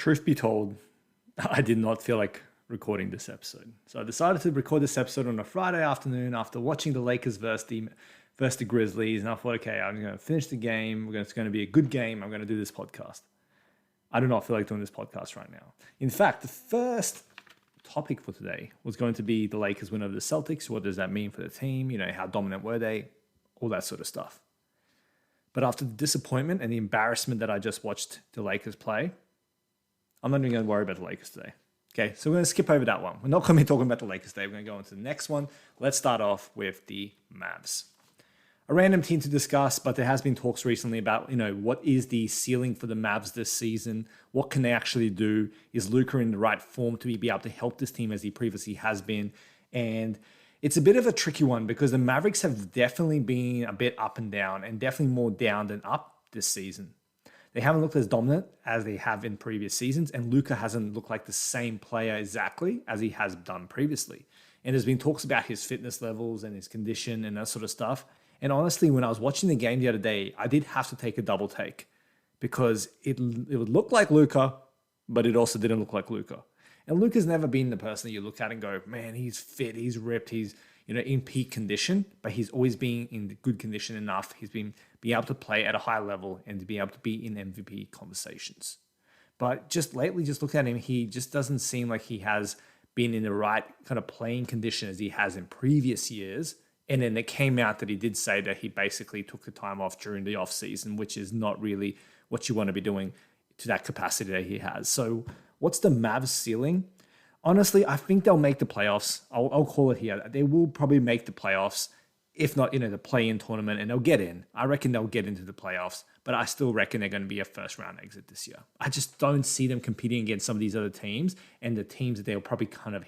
Truth be told, I did not feel like recording this episode. So I decided to record this episode on a Friday afternoon after watching the Lakers versus the Grizzlies. And I thought, okay, I'm going to finish the game. It's going to be a good game. I'm going to do this podcast. I do not feel like doing this podcast right now. In fact, the first topic for today was going to be the Lakers win over the Celtics. What does that mean for the team? You know, how dominant were they? All that sort of stuff. But after the disappointment and the embarrassment that I just watched the Lakers play, I'm not even going to worry about the Lakers today. Okay, so we're going to skip over that one. We're not going to be talking about the Lakers today. We're going to go on to the next one. Let's start off with the Mavs. A random team to discuss, but there has been talks recently about, what is the ceiling for the Mavs this season? What can they actually do? Is Luka in the right form to be able to help this team as he previously has been? And it's a bit of a tricky one because the Mavericks have definitely been a bit up and down, and definitely more down than up this season. They haven't looked as dominant as they have in previous seasons, and Luka hasn't looked like the same player exactly as he has done previously. And there's been talks about his fitness levels and his condition and that sort of stuff. And honestly, when I was watching the game the other day, I did have to take a double take because it would look like Luka, but it also didn't look like Luka. And Luka's never been the person that you look at and go, man, he's fit, he's ripped, he's in peak condition, but he's always been in good condition enough. He's been able to play at a high level and to be able to be in MVP conversations. But just lately, just look at him, he just doesn't seem like he has been in the right kind of playing condition as he has in previous years. And then it came out that he did say that he basically took the time off during the off season, which is not really what you want to be doing to that capacity that he has. So what's the Mavs ceiling? Honestly, I think they'll make the playoffs. I'll call it here. They will probably make the playoffs, if not, the play-in tournament, and they'll get in. I reckon they'll get into the playoffs, but I still reckon they're going to be a first-round exit this year. I just don't see them competing against some of these other teams and the teams that they'll probably kind of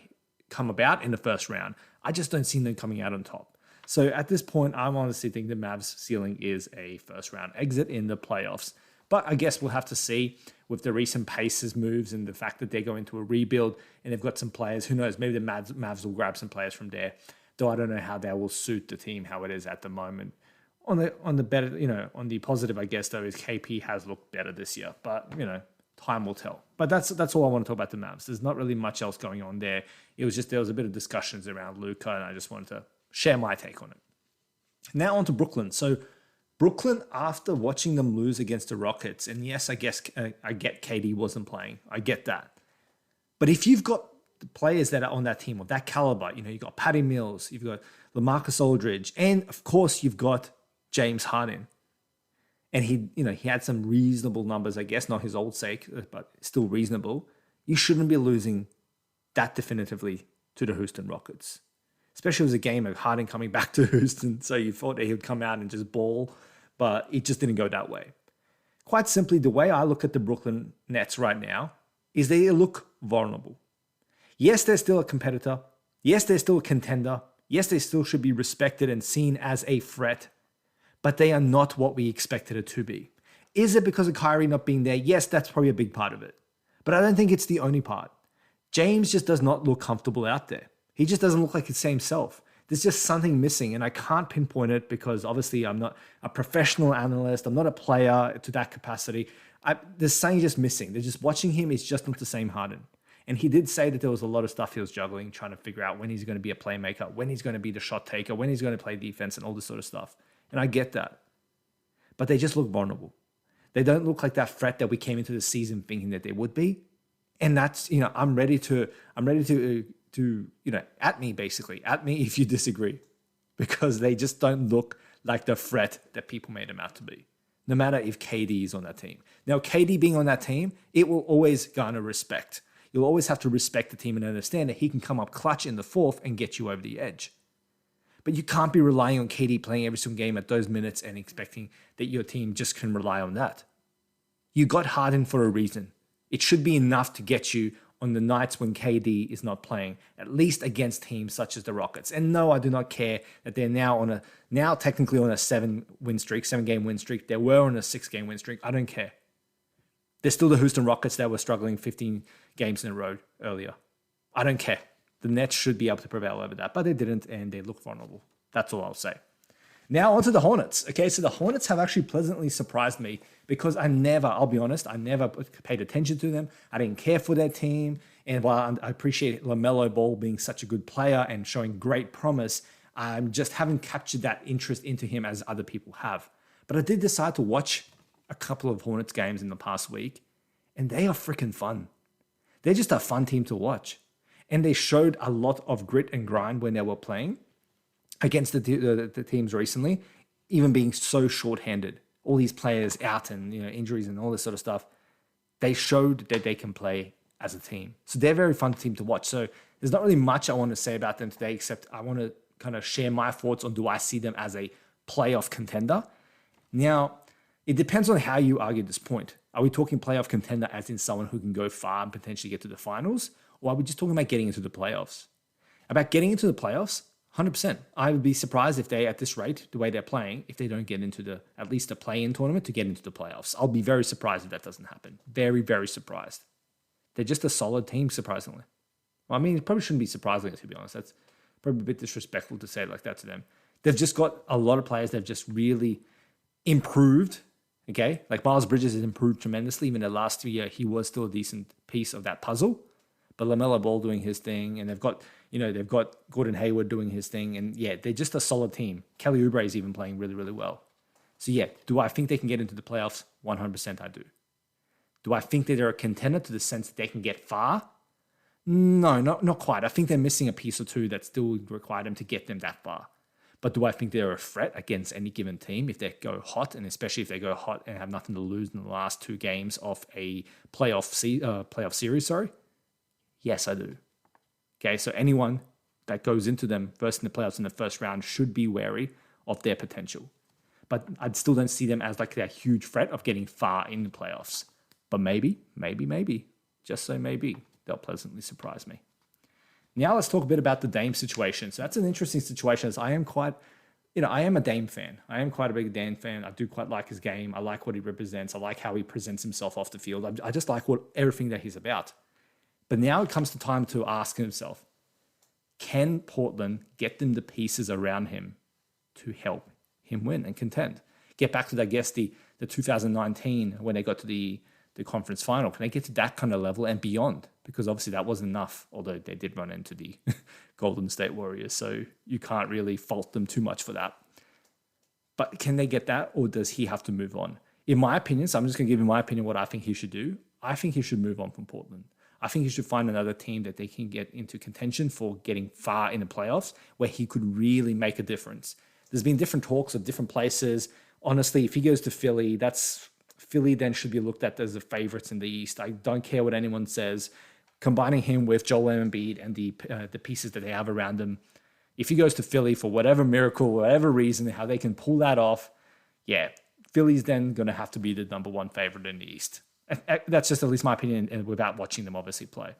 come about in the first round. I just don't see them coming out on top. So at this point, I honestly think the Mavs ceiling is a first-round exit in the playoffs. But I guess we'll have to see with the recent Pacers moves and the fact that they're going to a rebuild and they've got some players. Who knows? Maybe the Mavs will grab some players from there. Though I don't know how that will suit the team, how it is at the moment. On the better, on the positive, I guess though, is KP has looked better this year. But time will tell. But that's all I want to talk about the Mavs. There's not really much else going on there. It was just there was a bit of discussions around Luka, and I just wanted to share my take on it. Now on to Brooklyn. So Brooklyn, after watching them lose against the Rockets, and yes, I guess I get KD wasn't playing. I get that. But if you've got the players that are on that team of that caliber, you've got Patty Mills, you've got LaMarcus Aldridge, and of course you've got James Harden. And he had some reasonable numbers, I guess, not his old sake, but still reasonable. You shouldn't be losing that definitively to the Houston Rockets. Especially it was a game of Harden coming back to Houston, so you thought that he would come out and just ball, but it just didn't go that way. Quite simply, the way I look at the Brooklyn Nets right now is they look vulnerable. Yes, they're still a competitor. Yes, they're still a contender. Yes, they still should be respected and seen as a threat, but they are not what we expected it to be. Is it because of Kyrie not being there? Yes, that's probably a big part of it, but I don't think it's the only part. James just does not look comfortable out there. He just doesn't look like his same self. There's just something missing, and I can't pinpoint it because obviously I'm not a professional analyst. I'm not a player to that capacity. There's something just missing. They're just watching him. It's just not the same Harden. And he did say that there was a lot of stuff he was juggling, trying to figure out when he's going to be a playmaker, when he's going to be the shot taker, when he's going to play defense and all this sort of stuff. And I get that. But they just look vulnerable. They don't look like that threat that we came into the season thinking that they would be. And that's, I'm ready to at me if you disagree, because they just don't look like the threat that people made them out to be, no matter if KD is on that team. Now, KD being on that team, it will always garner respect. You'll always have to respect the team and understand that he can come up clutch in the fourth and get you over the edge. But you can't be relying on KD playing every single game at those minutes and expecting that your team just can rely on that. You got Harden for a reason. It should be enough to get you on the nights when KD is not playing, at least against teams such as the Rockets. And no, I do not care that they're now technically on a 7-game win streak. They were on a 6-game win streak. I don't care. They're still the Houston Rockets that were struggling 15 games in a row earlier. I don't care. The Nets should be able to prevail over that, but they didn't, and they look vulnerable. That's all I'll say. Now onto the Hornets. Okay, so the Hornets have actually pleasantly surprised me because I'll be honest, I never paid attention to them. I didn't care for their team. And while I appreciate LaMelo Ball being such a good player and showing great promise, I just haven't captured that interest into him as other people have. But I did decide to watch a couple of Hornets games in the past week, and they are freaking fun. They're just a fun team to watch. And they showed a lot of grit and grind when they were playing against the teams recently, even being so short-handed. All these players out and injuries and all this sort of stuff. They showed that they can play as a team. So they're a very fun team to watch. So there's not really much I want to say about them today, except I want to kind of share my thoughts on do I see them as a playoff contender. Now, it depends on how you argue this point. Are we talking playoff contender as in someone who can go far and potentially get to the finals? Or are we just talking about getting into the playoffs? About getting into the playoffs, 100%. I would be surprised if they, at this rate, the way they're playing, if they don't get into at least a play-in tournament to get into the playoffs. I'll be very surprised if that doesn't happen. Very, very surprised. They're just a solid team, surprisingly. Well, I mean, it probably shouldn't be surprising, to be honest. That's probably a bit disrespectful to say it like that to them. They've just got a lot of players that have just really improved. Okay, like Miles Bridges has improved tremendously. Even the last 2 years, he was still a decent piece of that puzzle. But LaMelo Ball doing his thing, and they've got Gordon Hayward doing his thing, and yeah, they're just a solid team. Kelly Oubre is even playing really, really well. So yeah, do I think they can get into the playoffs? 100% I do. Do I think that they're a contender to the sense that they can get far? No, not quite. I think they're missing a piece or two that still require them to get them that far. But do I think they're a threat against any given team if they go hot, and especially if they go hot and have nothing to lose in the last 2 games of a playoff series? Sorry. Yes, I do. Okay, so anyone that goes into them first in the playoffs in the first round should be wary of their potential. But I still don't see them as like that huge threat of getting far in the playoffs. But maybe, just so maybe, they'll pleasantly surprise me. Now let's talk a bit about the Dame situation. So that's an interesting situation as I am a Dame fan. I am quite a big Dame fan. I do quite like his game. I like what he represents. I like how he presents himself off the field. I just like everything that he's about. But now it comes to time to ask himself, can Portland get them the pieces around him to help him win and contend? Get back to, I guess, the 2019 when they got to the conference final. Can they get to that kind of level and beyond? Because obviously that wasn't enough, although they did run into the Golden State Warriors. So you can't really fault them too much for that. But can they get that, or does he have to move on? In my opinion, so I'm just going to give you my opinion what I think he should do. I think he should move on from Portland. I think he should find another team that they can get into contention for getting far in the playoffs where he could really make a difference. There's been different talks of different places. Honestly, if he goes to Philly, Philly then should be looked at as the favorites in the East. I don't care what anyone says. Combining him with Joel Embiid and the pieces that they have around him, if he goes to Philly for whatever miracle, whatever reason, how they can pull that off, yeah, Philly's then going to have to be the number 1 favorite in the East. That's just at least my opinion without watching them obviously play.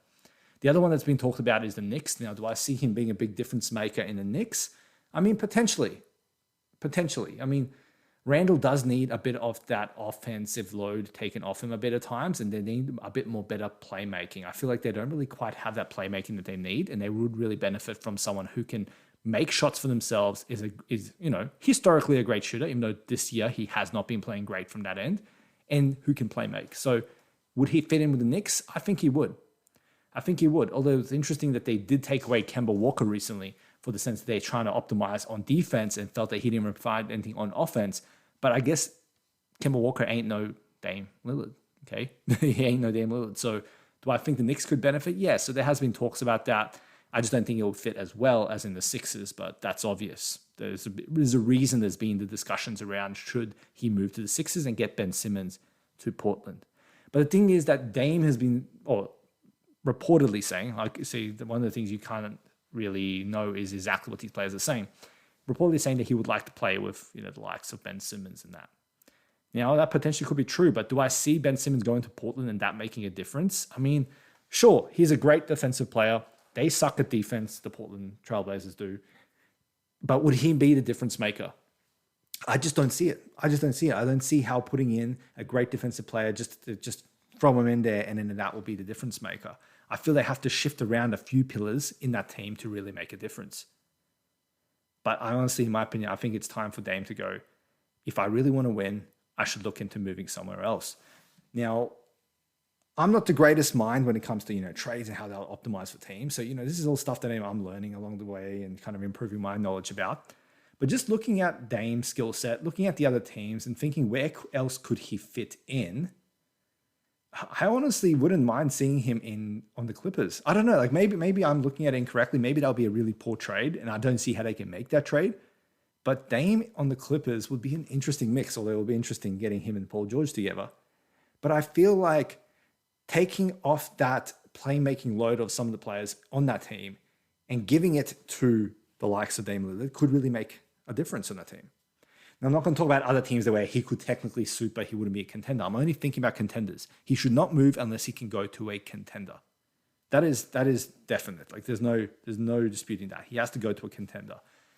The other one that's been talked about is the Knicks. Now, do I see him being a big difference maker in the Knicks? I mean, potentially. I mean, Randall does need a bit of that offensive load taken off him a bit at times, and they need a bit more better playmaking. I feel like they don't really quite have that playmaking that they need, and they would really benefit from someone who can make shots for themselves, is historically a great shooter, even though this year he has not been playing great from that end, and who can play make. So would he fit in with the Knicks? I think he would. Although it's interesting that they did take away Kemba Walker recently for the sense that they're trying to optimize on defense and felt that he didn't provide anything on offense. But I guess Kemba Walker ain't no Dame Lillard, okay? He ain't no Dame Lillard. So do I think the Knicks could benefit? Yeah, so there has been talks about that. I just don't think it will fit as well as in the Sixers, but that's obvious. There's a reason there's been the discussions around should he move to the Sixers and get Ben Simmons to Portland. But the thing is that Dame has been, or reportedly saying, like, see, one of the things you can't really know is exactly what these players are saying. Reportedly saying that he would like to play with, the likes of Ben Simmons and that. That potentially could be true, but do I see Ben Simmons going to Portland and that making a difference? I mean, sure, he's a great defensive player. They suck at defense, the Portland Trailblazers do. But would he be the difference maker? I just don't see it. I don't see how putting in a great defensive player, just throw him in there and then that will be the difference maker. I feel they have to shift around a few pillars in that team to really make a difference. But I honestly, in my opinion, I think it's time for Dame to go, if I really want to win, I should look into moving somewhere else. Now, I'm not the greatest mind when it comes to, trades and how they'll optimize for teams. So, this is all stuff that I'm learning along the way and kind of improving my knowledge about. But just looking at Dame's skill set, looking at the other teams and thinking where else could he fit in, I honestly wouldn't mind seeing him on the Clippers. I don't know, like maybe I'm looking at it incorrectly. Maybe that'll be a really poor trade and I don't see how they can make that trade. But Dame on the Clippers would be an interesting mix, although it will be interesting getting him and Paul George together. But I feel like taking off that playmaking load of some of the players on that team and giving it to the likes of Dame Lillard could really make a difference on that team. Now, I'm not going to talk about other teams where he could technically suit, but he wouldn't be a contender. I'm only thinking about contenders. He should not move unless he can go to a contender. That is definite. Like there's no disputing that. He has to go to a contender.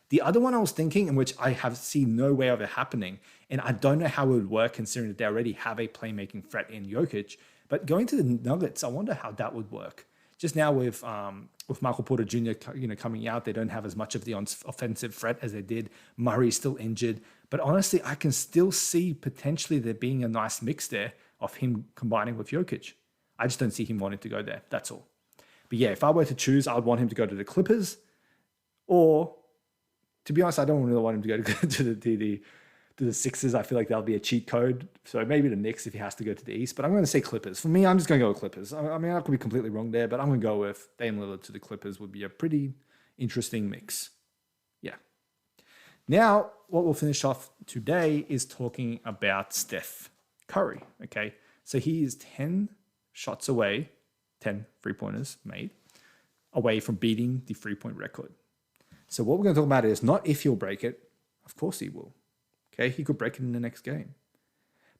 The other one I was thinking, in which I have seen no way of it happening, and I don't know how it would work considering that they already have a playmaking threat in Jokic, but going to the Nuggets, I wonder how that would work. Just now with Michael Porter Jr. Coming out, they don't have as much of the offensive threat as they did. Murray's still injured, but honestly, I can still see potentially there being a nice mix there of him combining with Jokic. I just don't see him wanting to go there. That's all. But yeah, if I were to choose, I would want him to go to the Clippers, or to be honest, I don't really want him to go to the Sixers. I feel like that'll be a cheat code. So maybe the Knicks if he has to go to the East. But I'm going to say Clippers. For me, I'm just going to go with Clippers. I mean, I could be completely wrong there, but I'm going to go with Dame Lillard to the Clippers would be a pretty interesting mix. Yeah. Now, what we'll finish off today is talking about Steph Curry. Okay. So he is 10 shots away, 10 3-pointers made, away from beating the 3-point record. So what we're going to talk about is not if he'll break it. Of course he will. Okay, he could break it in the next game.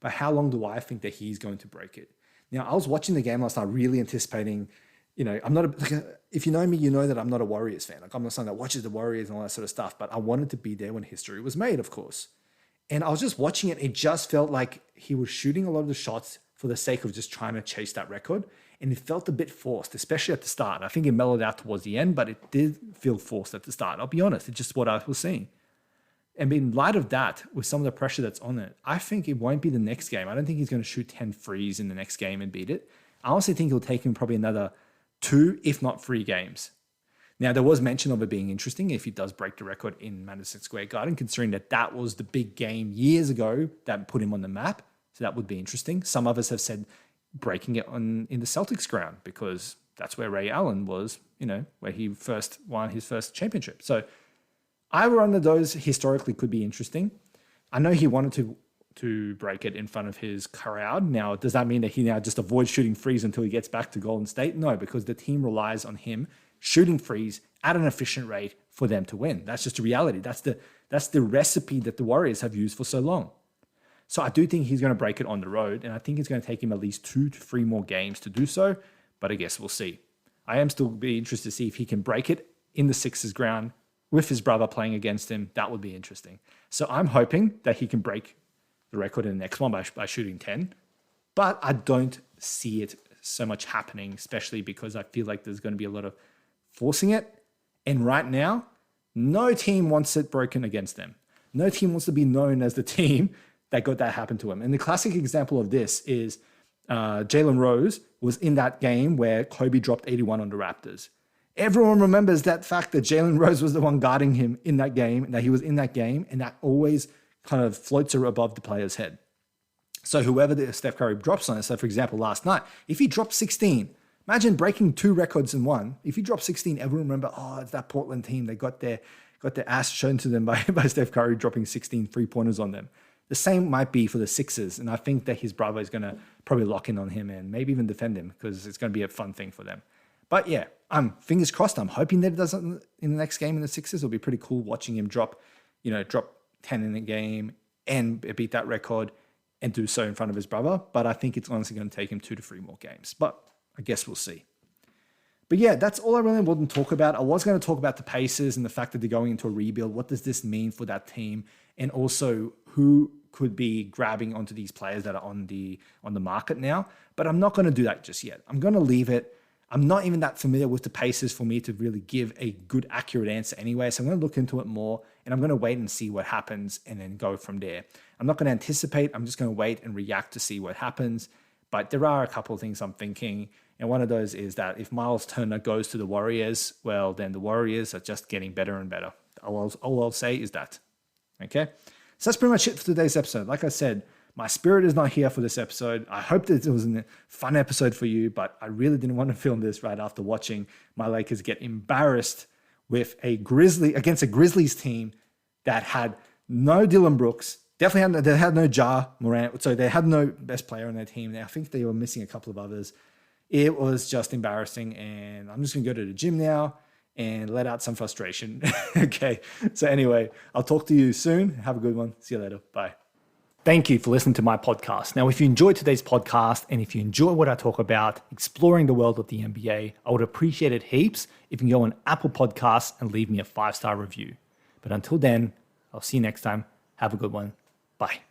But how long do I think that he's going to break it? Now, I was watching the game last night, really anticipating, I'm not if you know me, you know that I'm not a Warriors fan. Like I'm not someone that watches the Warriors and all that sort of stuff, but I wanted to be there when history was made, of course. And I was just watching it. It just felt like he was shooting a lot of the shots for the sake of just trying to chase that record. And it felt a bit forced, especially at the start. I think it mellowed out towards the end, but it did feel forced at the start. I'll be honest, it's just what I was seeing. And in light of that, with some of the pressure that's on it, I think it won't be the next game. I don't think he's going to shoot 10 threes in the next game and beat it. I honestly think it'll take him probably another 2, if not 3 games. Now, there was mention of it being interesting if he does break the record in Madison Square Garden, considering that was the big game years ago that put him on the map. So that would be interesting. Some of us have said breaking it in the Celtics ground because that's where Ray Allen was, where he first won his first championship. So either one of those historically could be interesting. I know he wanted to break it in front of his crowd. Now, does that mean that he now just avoids shooting threes until he gets back to Golden State? No, because the team relies on him shooting threes at an efficient rate for them to win. That's just a reality. That's the recipe that the Warriors have used for so long. So I do think he's going to break it on the road, and I think it's going to take him at least 2 to 3 more games to do so, but I guess we'll see. I am still be interested to see if he can break it in the Sixers ground with his brother playing against him. That would be interesting. So I'm hoping that he can break the record in the next one by shooting 10, but I don't see it so much happening, especially because I feel like there's going to be a lot of forcing it. And right now, no team wants it broken against them. No team wants to be known as the team that got that happen to him. And the classic example of this is Jalen Rose was in that game where Kobe dropped 81 on the Raptors. Everyone remembers that fact that Jalen Rose was the one guarding him in that game, and that he was in that game, and that always kind of floats above the player's head. So whoever Steph Curry drops on it, so for example, last night, if he dropped 16, imagine breaking 2 records in one. If he dropped 16, everyone remember, it's that Portland team. They got their ass shown to them by Steph Curry dropping 16 3-pointers on them. The same might be for the Sixers, and I think that his brother is going to probably lock in on him and maybe even defend him because it's going to be a fun thing for them. But yeah, I'm fingers crossed. I'm hoping that it does it in the next game in the Sixers. It'll be pretty cool watching him drop 10 in a game and beat that record and do so in front of his brother. But I think it's honestly going to take him 2 to 3 more games. But I guess we'll see. But yeah, that's all I really wanted to talk about. I was going to talk about the Pacers and the fact that they're going into a rebuild. What does this mean for that team? And also who could be grabbing onto these players that are on the market now. But I'm not going to do that just yet. I'm going to leave it. I'm not even that familiar with the Pacers for me to really give a good, accurate answer anyway. So I'm going to look into it more and I'm going to wait and see what happens and then go from there. I'm not going to anticipate. I'm just going to wait and react to see what happens. But there are a couple of things I'm thinking. And one of those is that if Miles Turner goes to the Warriors, well, then the Warriors are just getting better and better. All I'll say is that. Okay? So that's pretty much it for today's episode. Like I said, my spirit is not here for this episode. I hope that it was a fun episode for you, but I really didn't want to film this right after watching my Lakers get embarrassed with against a Grizzlies team that had no Dylan Brooks, they had no Ja Morant, so they had no best player on their team. I think they were missing a couple of others. It was just embarrassing, and I'm just going to go to the gym now and let out some frustration. Okay, so anyway, I'll talk to you soon. Have a good one. See you later. Bye. Thank you for listening to my podcast. Now, if you enjoyed today's podcast and if you enjoy what I talk about, exploring the world of the NBA, I would appreciate it heaps if you can go on Apple Podcasts and leave me a 5-star review. But until then, I'll see you next time. Have a good one. Bye.